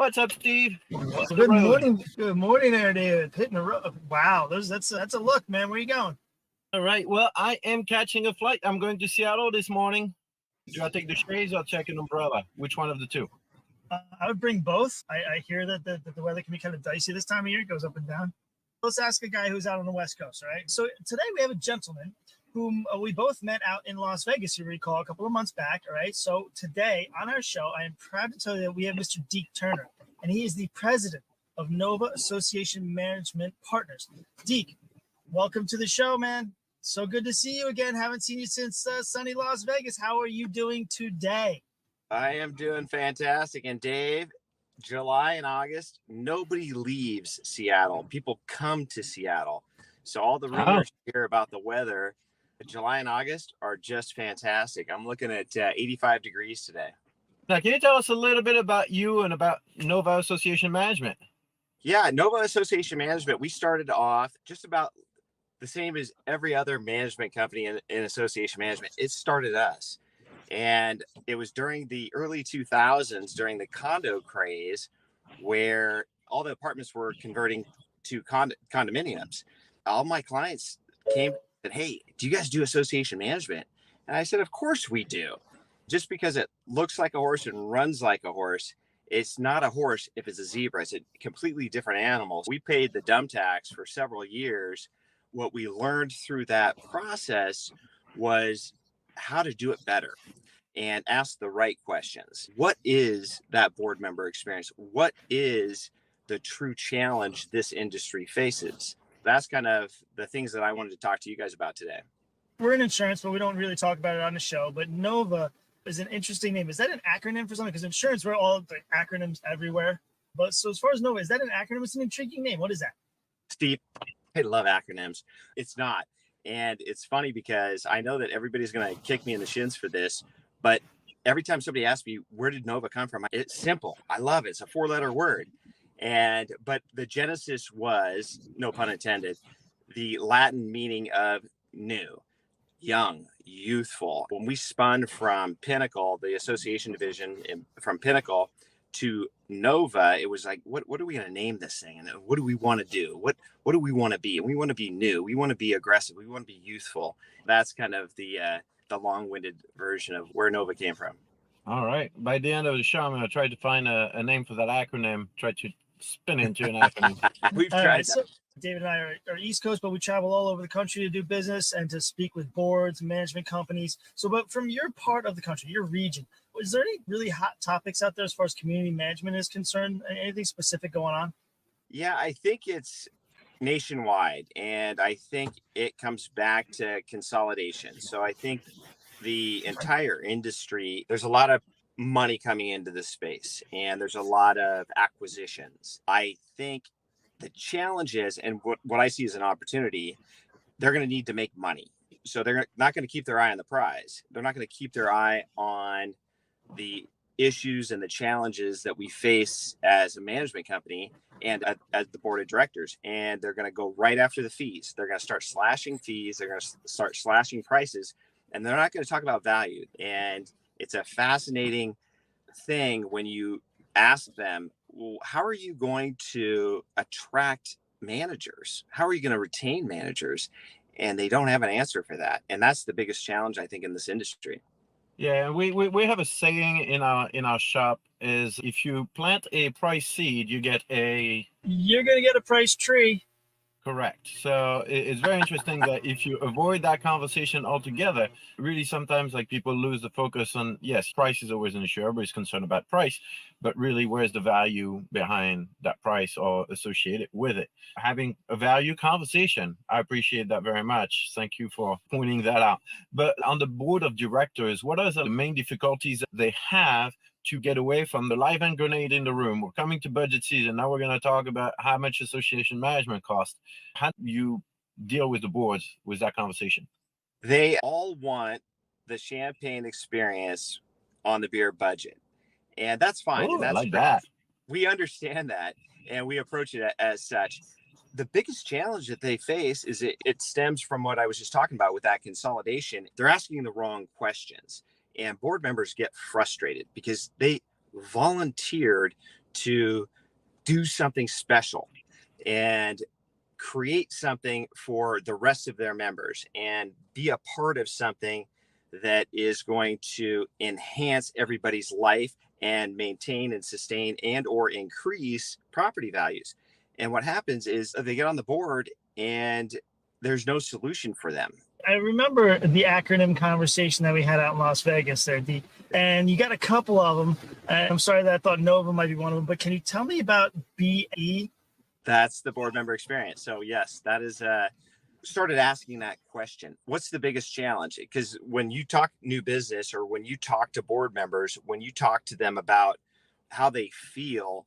what's up, Steve? What's Good morning. Good morning there, David. Hitting the road. Wow, that's a look, man. Where you going? All right. Well, I am catching a flight. I'm going to Seattle this morning. Do I take the shades or check an umbrella? Which one of the two? I would bring both. I hear that the weather can be kind of dicey this time of year. It goes up and down. Let's ask a guy who's out on the West Coast, right? So today we have a gentleman whom we both met out in Las Vegas, you recall, a couple of months back, all right? So today on our show, I am proud to tell you that we have Mr. Deke Turner, and he is the president of Nova Association Management Partners. Deke, welcome to the show, man. So good to see you again. Haven't seen you since sunny Las Vegas. How are you doing today? I am doing fantastic. And Dave, July and August, nobody leaves Seattle. People come to Seattle. So all the rumors here about the weather, July and August are just fantastic. I'm looking at 85 degrees today. Now, can you tell us a little bit about you and about Nova Association Management? Yeah, Nova Association Management, we started off just about the same as every other management company in association management. It started us. And it was during the early 2000s, during the condo craze, where all the apartments were converting to condominiums. All my clients came and said, "Hey, do you guys do association management?" And I said, "Of course we do." Just because it looks like a horse and runs like a horse, it's not a horse if it's a zebra. It's a completely different animal. We paid the dumb tax for several years. What we learned through that process was how to do it better and ask the right questions. What is that board member experience? What is the true challenge this industry faces? That's kind of the things that I wanted to talk to you guys about today. We're in insurance, but we don't really talk about it on the show. But Nova is an interesting name. Is that an acronym for something? Because insurance, we're all the acronyms everywhere. But so as far as Nova, is that an acronym? It's an intriguing name. What is that? Steve, I love acronyms. It's not. And it's funny because I know that everybody's going to kick me in the shins for this, but every time somebody asks me, where did Nova come from? It's simple. I love it. It's a 4-letter word. But the genesis was, no pun intended, the Latin meaning of new, young, youthful. When we spun from Pinnacle, the association division from Pinnacle to Nova, it was like, what are we going to name this thing? And what do we want to do? What do we want to be? And we want to be new. We want to be aggressive. We want to be youthful. That's kind of the long-winded version of where Nova came from. All right. By the end of the show, I'm going to try to find a name for that acronym, try to spin into an acronym. We've tried that. So David and I are East Coast, but we travel all over the country to do business and to speak with boards, management companies. So, but from your part of the country, your region, is there any really hot topics out there as far as community management is concerned? Anything specific going on? Yeah, I think it's nationwide, and I think it comes back to consolidation. So I think the entire industry, there's a lot of money coming into this space, and there's a lot of acquisitions. I think the challenge is, and what I see as an opportunity, they're going to need to make money. So they're not going to keep their eye on the prize. They're not going to keep their eye on the issues and the challenges that we face as a management company and as the board of directors. And they're going to go right after the fees. They're going to start slashing fees. They're going to start slashing prices, and they're not going to talk about value. And it's a fascinating thing when you ask them, well, how are you going to attract managers? How are you going to retain managers? And they don't have an answer for that. And that's the biggest challenge, I think, in this industry. Yeah, we have a saying in our shop is if you plant a price seed, you're going to get a price tree. Correct. So it's very interesting that if you avoid that conversation altogether, really sometimes like people lose the focus on, yes, price is always an issue. Everybody's concerned about price, but really where's the value behind that price or associated with it? Having a value conversation, I appreciate that very much. Thank you for pointing that out. But on the board of directors, what are the main difficulties that they have to get away from the live hand grenade in the room? We're coming to budget season. Now we're going to talk about how much association management costs. How do you deal with the boards with that conversation? They all want the champagne experience on the beer budget. And that's fine. Oh, and that's I like that. We understand that, and we approach it as such. The biggest challenge that they face is it stems from what I was just talking about with that consolidation. They're asking the wrong questions. And board members get frustrated because they volunteered to do something special and create something for the rest of their members and be a part of something that is going to enhance everybody's life and maintain and sustain and or increase property values. And what happens is they get on the board and there's no solution for them. I remember the acronym conversation that we had out in Las Vegas there, Deke, and you got a couple of them. I'm sorry that I thought Nova might be one of them, but can you tell me about BE? That's the board member experience. So yes, that is started asking that question. What's the biggest challenge? Because when you talk new business or when you talk to board members, when you talk to them about how they feel,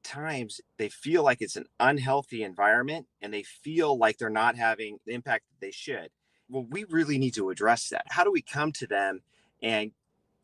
times they feel like it's an unhealthy environment and they feel like they're not having the impact that they should. Well, we really need to address that. How do we come to them and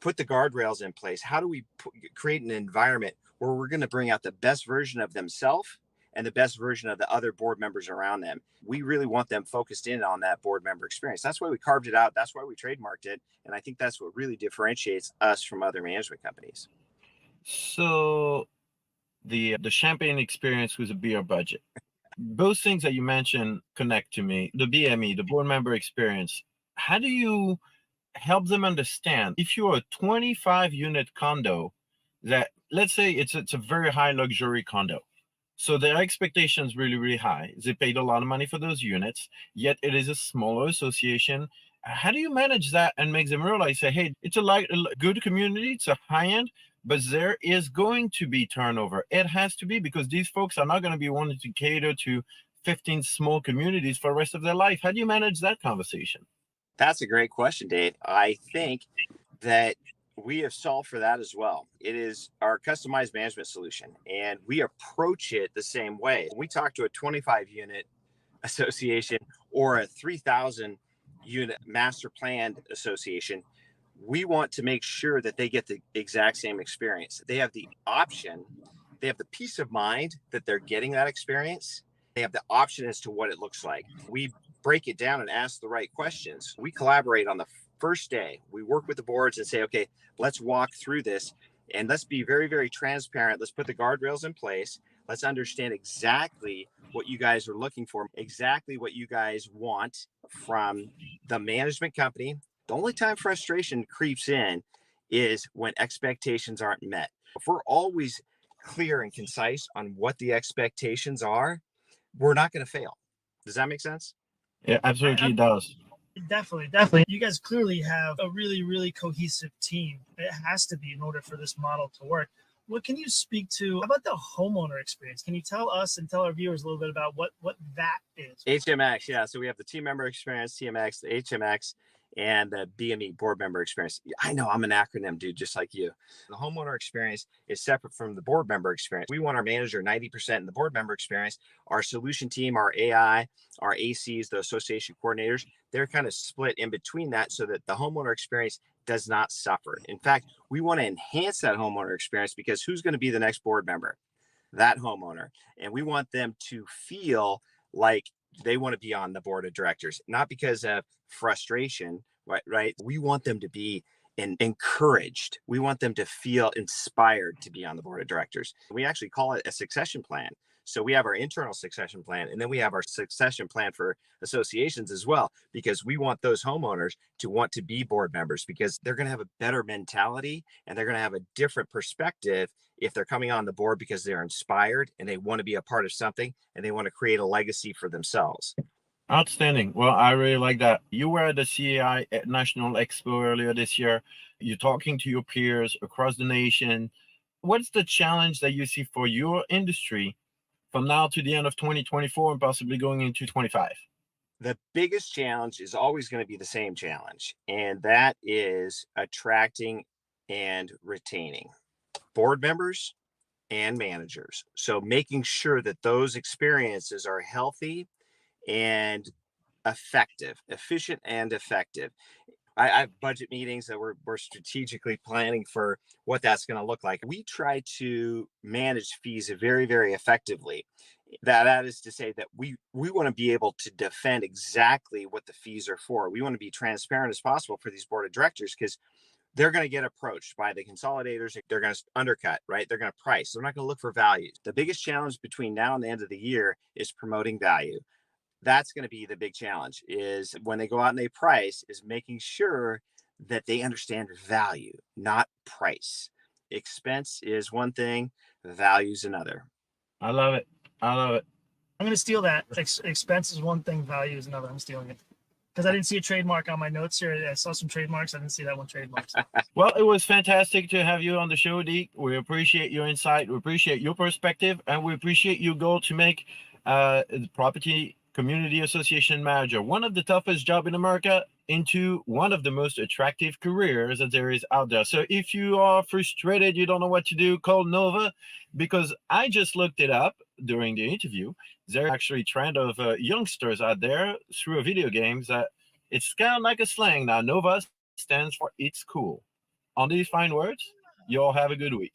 put the guardrails in place? How do we create an environment where we're going to bring out the best version of themselves and the best version of the other board members around them? We really want them focused in on that board member experience. That's why we carved it out. That's why we trademarked it. And I think that's what really differentiates us from other management companies. So the champagne experience was a beer budget. Both things that you mentioned connect to me. The BME, the board member experience. How do you help them understand if you're a 25 unit condo that, let's say it's a very high luxury condo, so their expectations really, really high. They paid a lot of money for those units, yet it is a smaller association. How do you manage that and make them realize, say, hey, it's a good community, it's a high end, but there is going to be turnover. It has to be, because these folks are not going to be wanting to cater to 15 small communities for the rest of their life. How do you manage that conversation? That's a great question, Dave. I think that we have solved for that as well. It is our customized management solution, and we approach it the same way. When we talk to a 25 unit association or a 3,000 unit master planned association, we want to make sure that they get the exact same experience. They have the option, they have the peace of mind that they're getting that experience. They have the option as to what it looks like. We break it down and ask the right questions. We collaborate on the first day. We work with the boards and say, okay, let's walk through this and let's be very, very transparent. Let's put the guardrails in place. Let's understand exactly what you guys are looking for, exactly what you guys want from the management company. The only time frustration creeps in is when expectations aren't met. If we're always clear and concise on what the expectations are, we're not going to fail. Does that make sense? Yeah, absolutely does. Definitely. You guys clearly have a really, really cohesive team. It has to be in order for this model to work. What can you speak to about the homeowner experience? Can you tell us and tell our viewers a little bit about what that is? HMX, yeah. So we have the team member experience, TMX, the HMX, and the BME board member experience. I know I'm an acronym dude, just like you. The homeowner experience is separate from the board member experience. We want our manager 90% in the board member experience. Our solution team, our AI, our ACs, the association coordinators, they're kind of split in between that so that the homeowner experience does not suffer. In fact, we want to enhance that homeowner experience, because who's going to be the next board member? That homeowner. And we want them to feel like they want to be on the board of directors, not because of frustration, right? We want them to be encouraged. We want them to feel inspired to be on the board of directors. We actually call it a succession plan. So we have our internal succession plan, and then we have our succession plan for associations as well, because we want those homeowners to want to be board members, because they're going to have a better mentality and they're going to have a different perspective if they're coming on the board because they're inspired and they want to be a part of something and they want to create a legacy for themselves. Outstanding. Well, I really like that. You were at the CAI National Expo earlier this year. You're talking to your peers across the nation. What's the challenge that you see for your industry from now to the end of 2024 and possibly going into 25? The biggest challenge is always going to be the same challenge, and that is attracting and retaining board members and managers. So making sure that those experiences are healthy and efficient and effective. I have budget meetings that we're strategically planning for what that's going to look like. We try to manage fees very, very effectively. That is to say that we want to be able to defend exactly what the fees are for. We want to be transparent as possible for these board of directors, because they're going to get approached by the consolidators. They're going to undercut, right? They're going to price. They're not going to look for values. The biggest challenge between now and the end of the year is promoting value. That's going to be the big challenge, is when they go out and they price, is making sure that they understand value, not price. Expense is one thing, value is another. I love it. I love it. I'm going to steal that. Expense is one thing, value is another. I'm stealing it. Because I didn't see a trademark on my notes here. I saw some trademarks. I didn't see that one trademark. Well, it was fantastic to have you on the show, Deke. We appreciate your insight. We appreciate your perspective. And we appreciate your goal to make the property community association manager one of the toughest jobs in America into one of the most attractive careers that there is out there. So if you are frustrated, you don't know what to do, call Nova, because I just looked it up during the interview. There's actually a trend of youngsters out there through video games that it's kind of like a slang now. Nova stands for it's cool. On these fine words, you all have a good week.